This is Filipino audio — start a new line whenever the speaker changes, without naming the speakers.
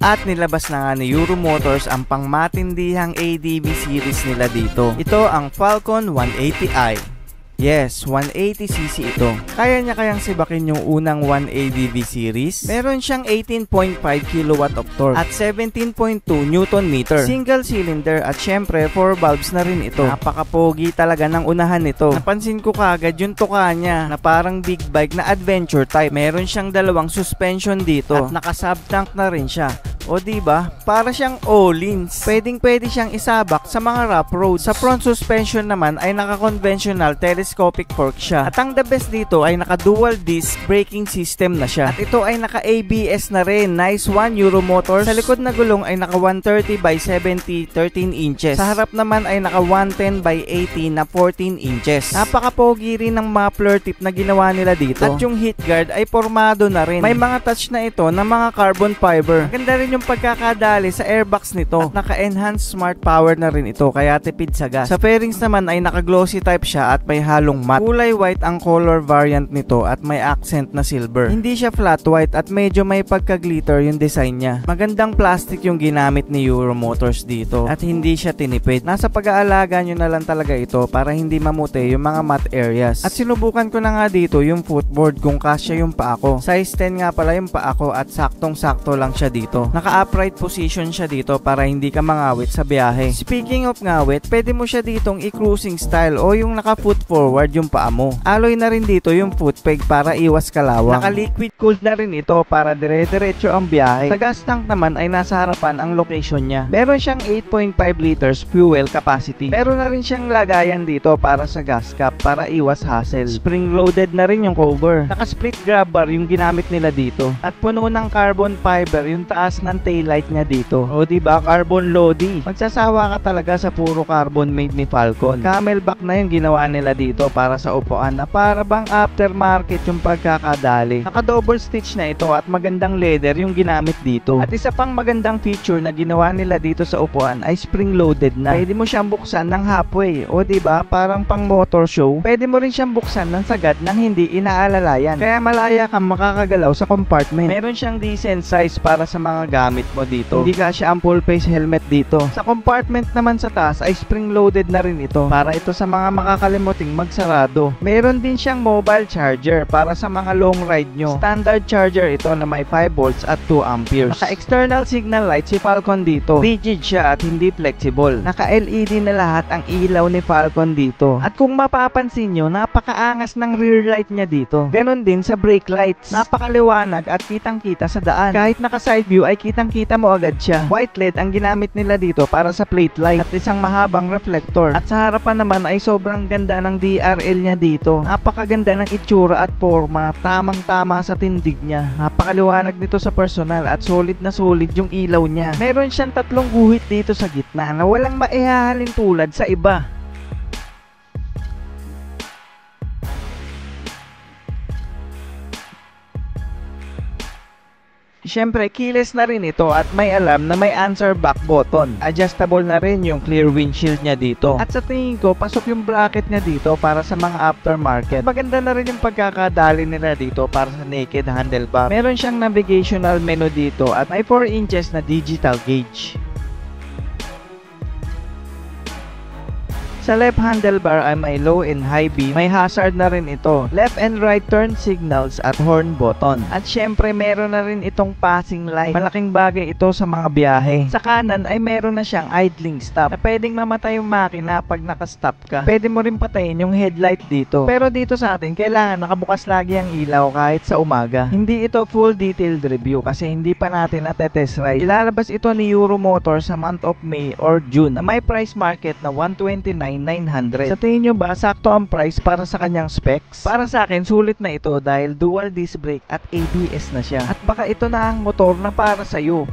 At nilabas na nga ni Euro Motors ang pangmatindihang ADV series nila dito. Ito ang Falcon 180i. Yes, 180cc ito. Kaya niya kayang sibakin yung unang 1ADV series. Meron siyang 18.5 kW of torque at 17.2 Nm. Single cylinder at syempre 4 valves na rin ito. Napaka-pogi talaga ng unahan nito. Napansin ko kagad yung tuka niya na parang big bike na adventure type. Meron siyang dalawang suspension dito at naka-sub tank na rin siya. O diba? Para siyang all-ins. Pwedeng-pwede siyang isabak sa mga rough road. Sa front suspension naman ay naka-conventional telescopic fork siya. At ang the best dito ay naka-dual disc braking system na siya. At ito ay naka-ABS na rin. Nice one, Euro Motors. Sa likod na gulong ay naka-130 by 70 13 inches. Sa harap naman ay naka-110 by 80 na 14 inches. Napaka-pogi rin ng muffler tip na ginawa nila dito. At yung heat guard ay formado na rin. May mga touch na ito ng mga carbon fiber. Maganda rin yung pagkakadali sa airbox nito at naka-enhanced smart power na rin ito kaya tipid sa gas. Sa fairings naman ay naka-glossy type siya at may halong matte. Kulay white ang color variant nito at may accent na silver. Hindi siya flat white at medyo may pagka-glitter yung design niya. Magandang plastic yung ginamit ni Euro Motors dito at hindi siya tinipid. Nasa pag-aalaga nyo na lang talaga ito para hindi mamute yung mga matte areas. At sinubukan ko na nga dito yung footboard kung kasya yung paa ko. Size 10 nga pala yung paa ko at saktong-sakto lang siya dito. Naka-upright position siya dito para hindi ka mangawit sa biyahe. Speaking of ngawit, pwede mo siya ditong i-cruising style o yung naka-foot forward yung paa mo. Alloy na rin dito yung foot peg para iwas kalawang. Naka-liquid cooled na rin ito para dire-diretso ang biyahe. Sa gas tank naman ay nasa harapan ang location niya. Meron siyang 8.5 liters fuel capacity. Meron na rin siyang lagayan dito para sa gas cap para iwas hassle. Spring-loaded na rin yung cover. Naka-split grab bar yung ginamit nila dito. At puno ng carbon fiber yung taas ng taillight niya dito. O diba, carbon lodi. Magsasawa ka talaga sa puro carbon made ni Falcon. Camelback na yung ginawa nila dito para sa upuan na para bang aftermarket yung pagkakadali. Naka-double stitch na ito at magandang leather yung ginamit dito. At isa pang magandang feature na ginawa nila dito sa upuan ay spring-loaded na. Pwede mo siyang buksan ng halfway. O diba, parang pang motor show. Pwede mo rin siyang buksan ng sagad nang hindi inaalalayan. Kaya malaya kang makakagalaw sa compartment. Meron siyang decent size para sa mga gamit mo dito. Hindi kasya ang full face helmet dito. Sa compartment naman sa taas ay spring-loaded na rin ito para ito sa mga makakalimuting magsarado. Meron din siyang mobile charger para sa mga long ride nyo. Standard charger ito na may 5 volts at 2 amperes. Naka-external signal light si Falcon dito. Rigid siya at hindi flexible. Naka-LED na lahat ang ilaw ni Falcon dito. At kung mapapansin nyo, napakaangas ng rear light niya dito. Ganon din sa brake lights. Napakaliwanag at kitang-kita sa daan. Kahit naka-side view ay kitang-kita mo agad siya. White LED ang ginamit nila dito para sa plate light at isang mahabang reflector. At sa harapan naman ay sobrang ganda ng DRL niya dito. Napakaganda ng itsura at forma. Tamang-tama sa tindig niya. Napakaliwanag nito sa personal at solid na solid yung ilaw niya. Meron siyang 3 guhit dito sa gitna na walang maihahalin tulad sa iba. Siyempre, keyless na rin ito at may alarm na may answer back button. Adjustable na rin yung clear windshield niya dito. At sa tingin ko, pasok yung bracket niya dito para sa mga aftermarket. Maganda na rin yung pagkakadali nila dito para sa naked handlebar. Meron siyang navigational menu dito at may 4 inches na digital gauge. Sa left handlebar ay may low and high beam, may hazard na rin ito, left and right turn signals at horn button. At syempre meron na rin itong passing light. Malaking bagay ito sa mga biyahe. Sa kanan ay meron na siyang idling stop na pwedeng mamatay yung makina pag nakastop ka. Pwede mo rin patayin yung headlight dito. Pero dito sa atin, kailangan nakabukas lagi ang ilaw kahit sa umaga. Hindi ito full detailed review kasi hindi pa natin natetest ride. Ilalabas ito ni Euro Motors sa month of May or June na may price market na 129,900. Sa tingin nyo ba, sakto ang price para sa kanyang specs? Para sa akin, sulit na ito dahil dual disc brake at ABS na siya. At baka ito na ang motor na para sa'yo.